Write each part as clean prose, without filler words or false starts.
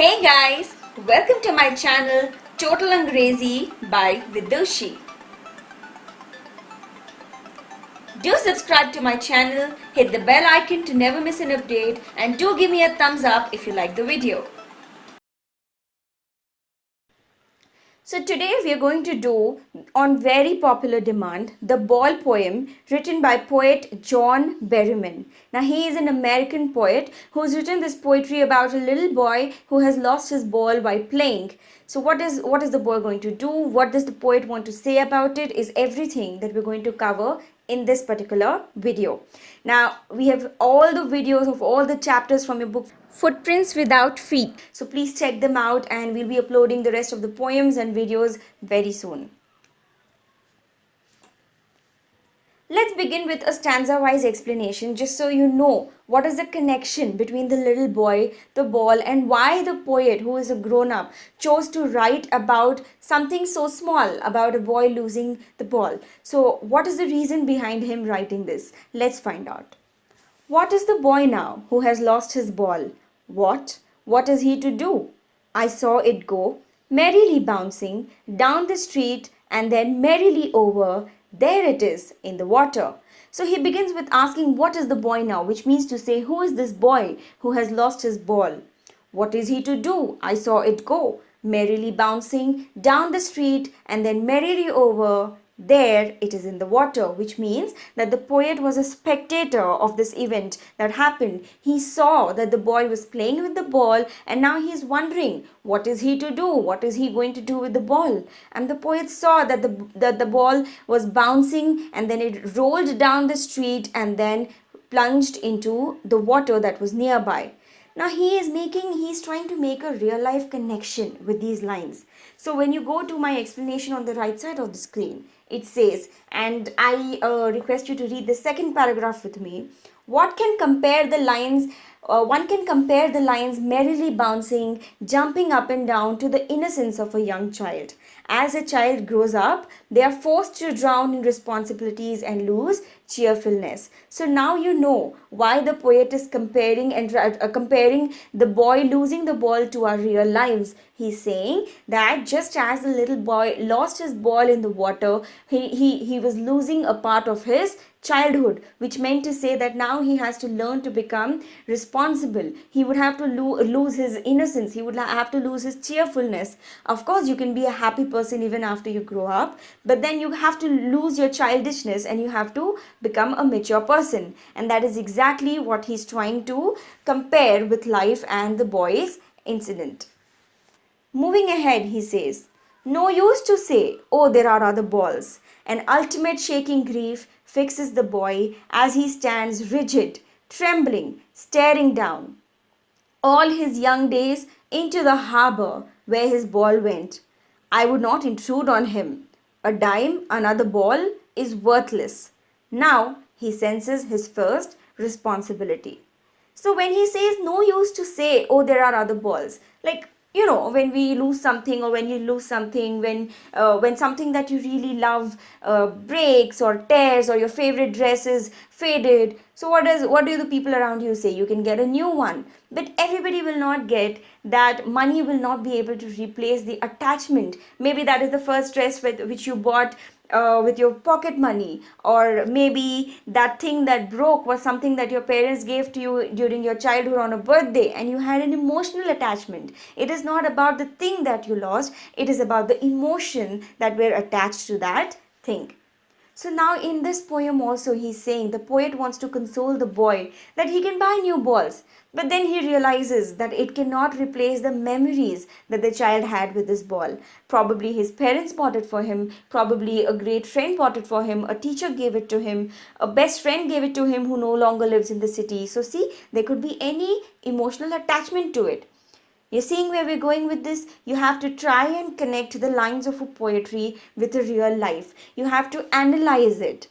Hey guys, welcome to my channel Total Angrezi by Vidushi. Do subscribe to my channel, hit the bell icon to never miss an update, and do give me a thumbs up if you like the video. So today we are going to do, on very popular demand, the Ball poem written by poet John Berryman. Now he is an American poet who's written this poetry about a little boy who has lost his ball while playing. So what is the boy going to do? What does the poet want to say about it is everything that we're going to cover in this particular video. Now we have all the videos of all the chapters from your book Footprints Without Feet. So please check them out, and we'll be uploading the rest of the poems and videos very soon. Let's begin with a stanza-wise explanation just so you know what is the connection between the little boy, the ball, and why the poet, who is a grown-up, chose to write about something so small, about a boy losing the ball. So what is the reason behind him writing this? Let's find out. What is the boy now who has lost his ball? What? What is he to do? I saw it go, merrily bouncing down the street and then merrily over. There it is in the water. So he begins with asking, what is the boy now? Which means to say, who is this boy who has lost his ball? What is he to do? I saw it go, merrily bouncing down the street and then merrily over. There it is in the water, which means that the poet was a spectator of this event that happened. He saw that the boy was playing with the ball, and now he is wondering, what is he to do? What is he going to do with the ball? And the poet saw that the ball was bouncing, and then it rolled down the street and then plunged into the water that was nearby. Now he's trying to make a real life connection with these lines. So when you go to my explanation on the right side of the screen, it says, and I request you to read the second paragraph with me. What can compare the lines? One can compare the lines merrily bouncing, jumping up and down to the innocence of a young child. As a child grows up, they are forced to drown in responsibilities and lose cheerfulness. So now you know why the poet is comparing the boy losing the ball to our real lives. He's saying that just as the little boy lost his ball in the water, he was losing a part of his childhood, which meant to say that now he has to learn to become responsible. He would have to lose his innocence. He would have to lose his cheerfulness. Of course, you can be a happy person even after you grow up, but then you have to lose your childishness and you have to become a mature person. And that is exactly what he's trying to compare with life and the boy's incident. Moving ahead, he says, no use to say, oh, there are other balls. An ultimate shaking grief fixes the boy as he stands rigid, trembling, staring down. All his young days into the harbor where his ball went. I would not intrude on him. A dime, another ball, is worthless. Now he senses his first responsibility. So when he says no use to say, oh, there are other balls, like, you know, when we lose something, or when you lose something, when something that you really love breaks or tears, or your favorite dress is faded, so what do the people around you say? You can get a new one, but everybody will not get that. Money will not be able to replace the attachment. Maybe that is the first dress which you bought with your pocket money, or maybe that thing that broke was something that your parents gave to you during your childhood on a birthday, and you had an emotional attachment. It is not about the thing that you lost, it is about the emotion that were attached to that thing. So now in this poem also he's saying, the poet wants to console the boy that he can buy new balls. But then he realizes that it cannot replace the memories that the child had with this ball. Probably his parents bought it for him. Probably a great friend bought it for him. A teacher gave it to him. A best friend gave it to him who no longer lives in the city. So see, there could be any emotional attachment to it. You're seeing where we're going with this? You have to try and connect the lines of a poetry with a real life. You have to analyze it.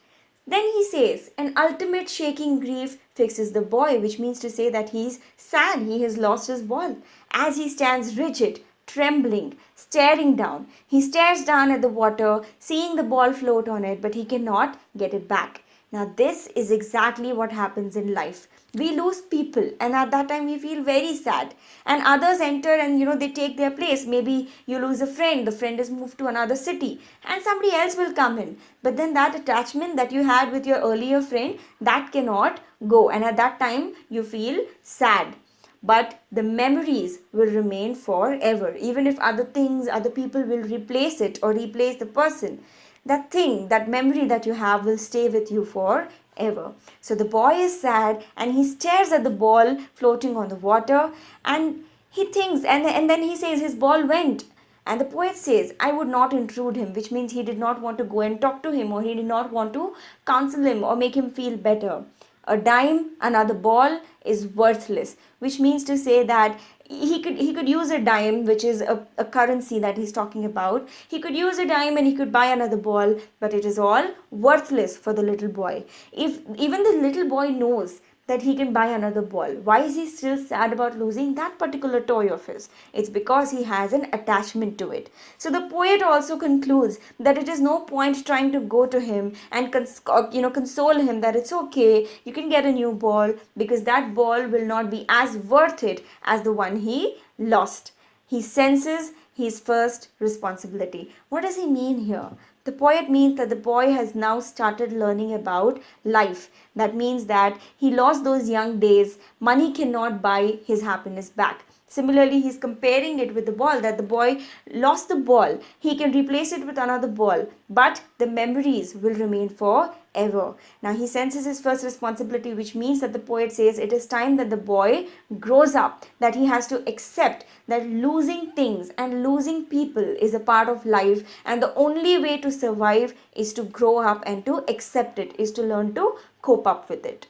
Then he says, an ultimate shaking grief fixes the boy, which means to say that he's sad, he has lost his ball. As he stands rigid, trembling, staring down. He stares down at the water, seeing the ball float on it, but he cannot get it back. Now, this is exactly what happens in life. We lose people, and at that time, we feel very sad. And others enter and they take their place. Maybe you lose a friend, the friend is moved to another city, and somebody else will come in. But then that attachment that you had with your earlier friend, that cannot go. And at that time, you feel sad, but the memories will remain forever. Even if other things, other people will replace it or replace the person, that thing, that memory that you have will stay with you forever. So the boy is sad and he stares at the ball floating on the water, and he thinks, and then he says his ball went. And the poet says, I would not intrude him, which means he did not want to go and talk to him, or he did not want to counsel him or make him feel better. A dime, another ball, is worthless, which means to say that he could use a dime, which is a currency that he's talking about. He could use a dime and he could buy another ball, but it is all worthless for the little boy. If even the little boy knows that he can buy another ball, why is he still sad about losing that particular toy of his? It's because he has an attachment to it. So the poet also concludes that it is no point trying to go to him and console him that it's okay, you can get a new ball, because that ball will not be as worth it as the one he lost. He senses his first responsibility. What does he mean here? The poet means that the boy has now started learning about life. That means that he lost those young days. Money cannot buy his happiness back. Similarly, he's comparing it with the ball, that the boy lost the ball. He can replace it with another ball, but the memories will remain forever. Now, he senses his first responsibility, which means that the poet says it is time that the boy grows up, that he has to accept that losing things and losing people is a part of life, and the only way to survive is to grow up and to accept it, is to learn to cope up with it.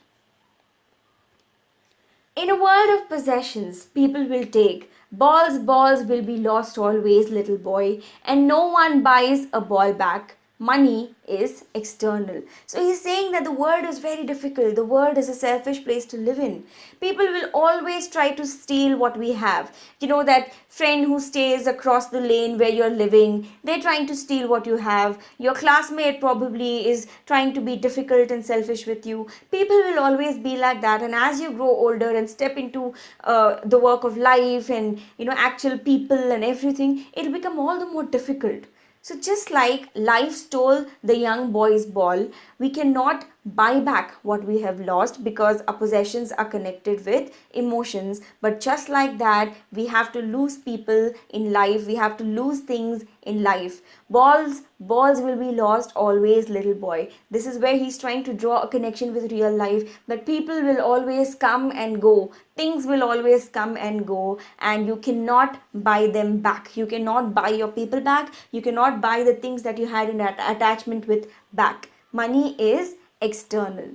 In a world of possessions, people will take. Balls will be lost always, little boy, and no one buys a ball back. Money is external. So he's saying that the world is very difficult. The world is a selfish place to live in. People will always try to steal what we have. You know, that friend who stays across the lane where you're living, they're trying to steal what you have. Your classmate probably is trying to be difficult and selfish with you. People will always be like that. And as you grow older and step into the work of life and, actual people and everything, it'll become all the more difficult. So just like life stole the young boy's ball, we cannot buy back what we have lost, because our possessions are connected with emotions. But just like that, we have to lose people in life, we have to lose things in life. Balls will be lost always, little boy. This is where he's trying to draw a connection with real life, that people will always come and go, things will always come and go, and you cannot buy them back. You cannot buy your people back, you cannot buy the things that you had in attachment with back. Money is external.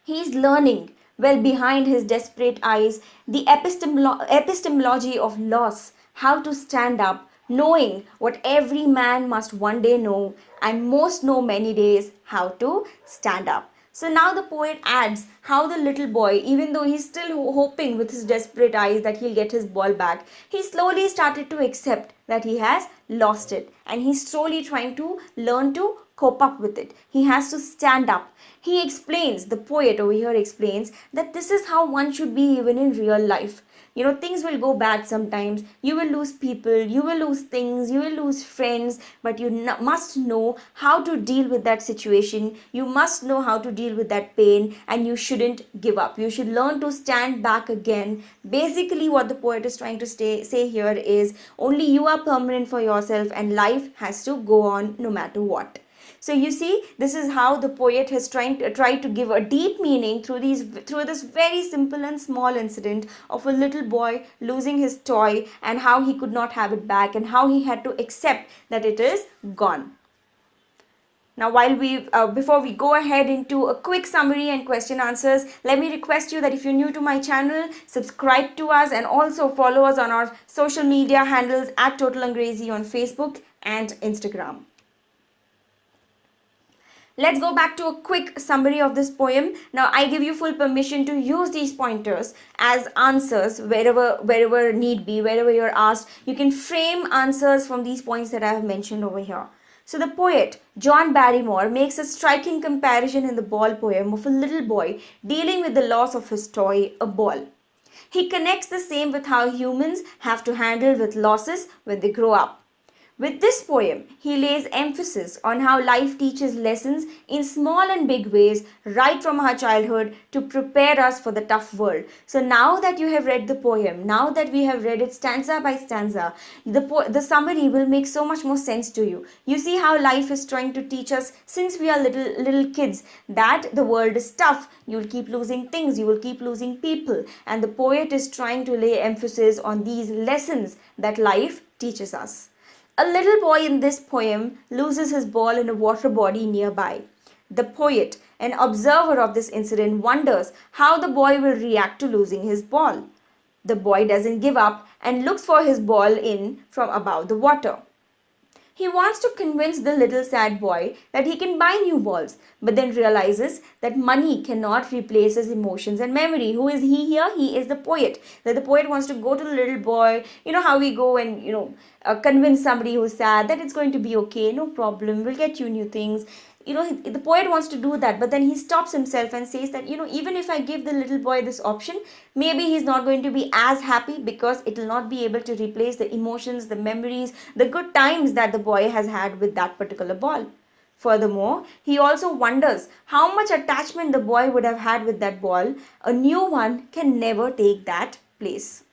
He is learning, well behind his desperate eyes, the epistemology of loss, how to stand up, knowing what every man must one day know, and most know many days how to stand up. So now the poet adds how the little boy, even though he's still hoping with his desperate eyes that he'll get his ball back, he slowly started to accept that he has lost it, and he's slowly trying to learn to cope up with it. He has to stand up. He explains, the poet over here explains, that this is how one should be even in real life. Things will go bad sometimes. You will lose people, you will lose things, you will lose friends, but you must know how to deal with that situation. You must know how to deal with that pain, and you shouldn't give up. You should learn to stand back again. Basically, what the poet is trying to say here is only you are permanent for yourself, and life has to go on no matter what. So you see, this is how the poet has tried to give a deep meaning through this very simple and small incident of a little boy losing his toy, and how he could not have it back, and how he had to accept that it is gone. Now, before we go ahead into a quick summary and question answers, let me request you that if you're new to my channel, subscribe to us and also follow us on our social media handles at Total Angrezi on Facebook and Instagram. Let's go back to a quick summary of this poem. Now, I give you full permission to use these pointers as answers wherever need be, wherever you're asked. You can frame answers from these points that I have mentioned over here. So the poet John Barrymore makes a striking comparison in the ball poem of a little boy dealing with the loss of his toy, a ball. He connects the same with how humans have to handle with losses when they grow up. With this poem, he lays emphasis on how life teaches lessons in small and big ways right from our childhood to prepare us for the tough world. So now that you have read the poem, now that we have read it stanza by stanza, the summary will make so much more sense to you. You see how life is trying to teach us since we are little kids that the world is tough. You will keep losing things, you will keep losing people, and the poet is trying to lay emphasis on these lessons that life teaches us. A little boy in this poem loses his ball in a water body nearby. The poet, an observer of this incident, wonders how the boy will react to losing his ball. The boy doesn't give up and looks for his ball in from above the water. He wants to convince the little sad boy that he can buy new balls, but then realizes that money cannot replace his emotions and memory. Who is he here? He is the poet. That the poet wants to go to the little boy. You know how we go and, convince somebody who's sad that it's going to be okay, no problem, we'll get you new things. The poet wants to do that, but then he stops himself and says that, even if I give the little boy this option, maybe he's not going to be as happy because it will not be able to replace the emotions, the memories, the good times that the boy has had with that particular ball. Furthermore, he also wonders how much attachment the boy would have had with that ball. A new one can never take that place.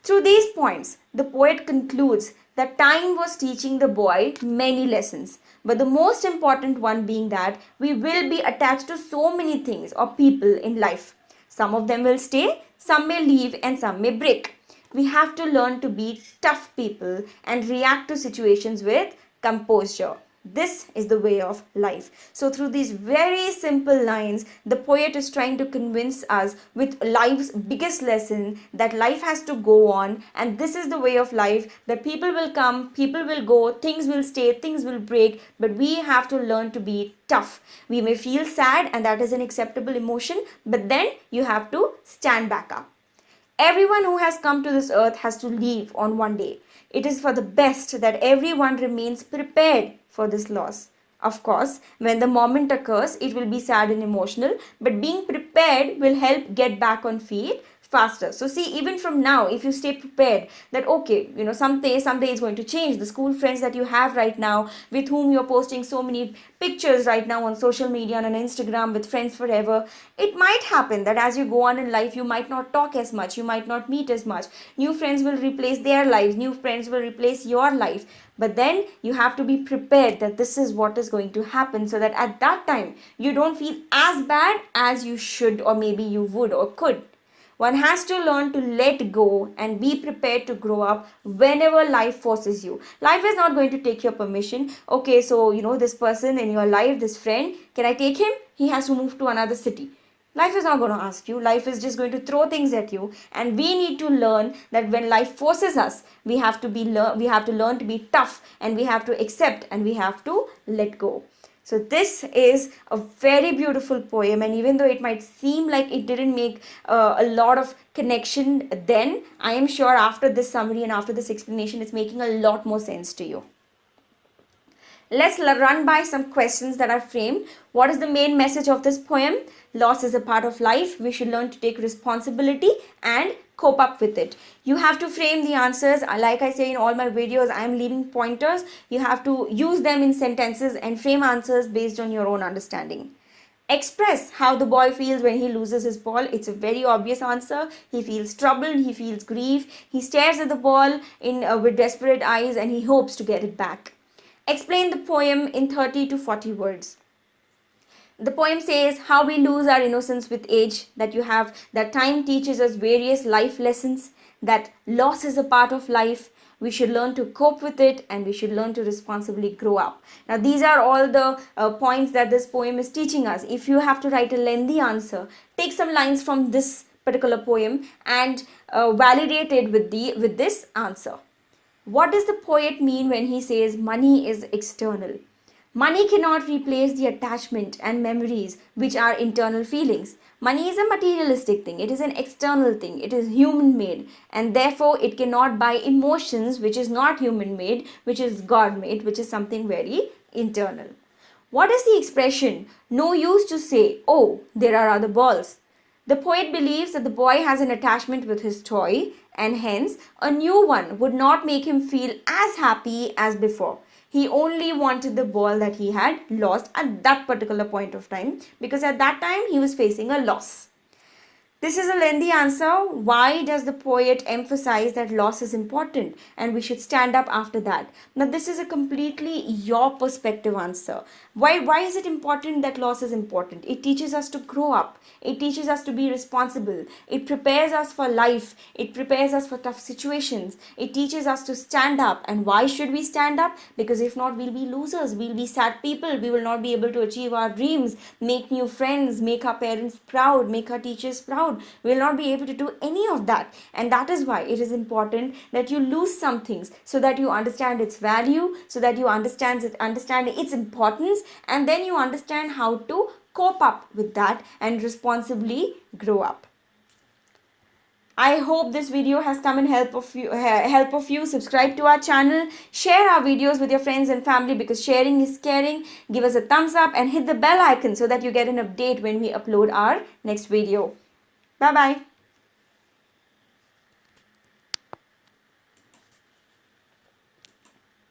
Through these points, the poet concludes that time was teaching the boy many lessons, but the most important one being that we will be attached to so many things or people in life. Some of them will stay, some may leave, and some may break. We have to learn to be tough people and react to situations with composure. This is the way of life. So through these very simple lines, the poet is trying to convince us with life's biggest lesson that life has to go on, and this is the way of life, that people will come, people will go, things will stay, things will break, but we have to learn to be tough. We may feel sad, and that is an acceptable emotion, but then you have to stand back up. Everyone who has come to this earth has to leave on one day. It is for the best that everyone remains prepared for this loss. Of course, when the moment occurs, it will be sad and emotional, but being prepared will help get back on feet faster. So see, even from now, if you stay prepared that okay, someday is going to change. The school friends that you have right now, with whom you're posting so many pictures right now on social media and on Instagram with friends forever, it might happen that as you go on in life, you might not talk as much, you might not meet as much. New friends will replace their lives, new friends will replace your life. But then you have to be prepared that this is what is going to happen, so that at that time you don't feel as bad as you should, or maybe you would or could. One has to learn to let go and be prepared to grow up whenever life forces you. Life is not going to take your permission. Okay, so this person in your life, this friend, can I take him? He has to move to another city. Life is not going to ask you. Life is just going to throw things at you, and we need to learn that when life forces us, we have to learn to be tough, and we have to accept, and we have to let go. So this is a very beautiful poem, and even though it might seem like it didn't make a lot of connection then, I am sure after this summary and after this explanation, it's making a lot more sense to you. Let's run by some questions that are framed. What is the main message of this poem? Loss is a part of life. We should learn to take responsibility and cope up with it. You have to frame the answers. Like I say in all my videos, I am leaving pointers. You have to use them in sentences and frame answers based on your own understanding. Express how the boy feels when he loses his ball. It's a very obvious answer. He feels troubled, he feels grief, he stares at the ball with desperate eyes, and he hopes to get it back. Explain the poem in 30 to 40 words. The poem says how we lose our innocence with age, that time teaches us various life lessons, that loss is a part of life, we should learn to cope with it, and we should learn to responsibly grow up. Now these are all the points that this poem is teaching us. If you have to write a lengthy answer, take some lines from this particular poem and validate it with this answer. What does the poet mean when he says money is external? Money cannot replace the attachment and memories which are internal feelings. Money is a materialistic thing, it is an external thing, it is human made, and therefore it cannot buy emotions, which is not human made, which is God made, which is something very internal. What is the expression, no use to say, oh, there are other balls? The poet believes that the boy has an attachment with his toy, and hence a new one would not make him feel as happy as before. He only wanted the ball that he had lost at that particular point of time, because at that time he was facing a loss. This is a lengthy answer. Why does the poet emphasize that loss is important and we should stand up after that? Now, this is a completely your perspective answer. Why is it important that loss is important? It teaches us to grow up. It teaches us to be responsible. It prepares us for life. It prepares us for tough situations. It teaches us to stand up. And why should we stand up? Because if not, we'll be losers. We'll be sad people. We will not be able to achieve our dreams, make new friends, make our parents proud, make our teachers proud. We will not be able to do any of that. And that is why it is important that you lose some things so that you understand its value, so that you understand its importance, and then you understand how to cope up with that and responsibly grow up. I hope this video has come in help of you. Subscribe to our channel, share our videos with your friends and family, because sharing is caring. Give us a thumbs up and hit the bell icon so that you get an update when we upload our next video. Bye bye.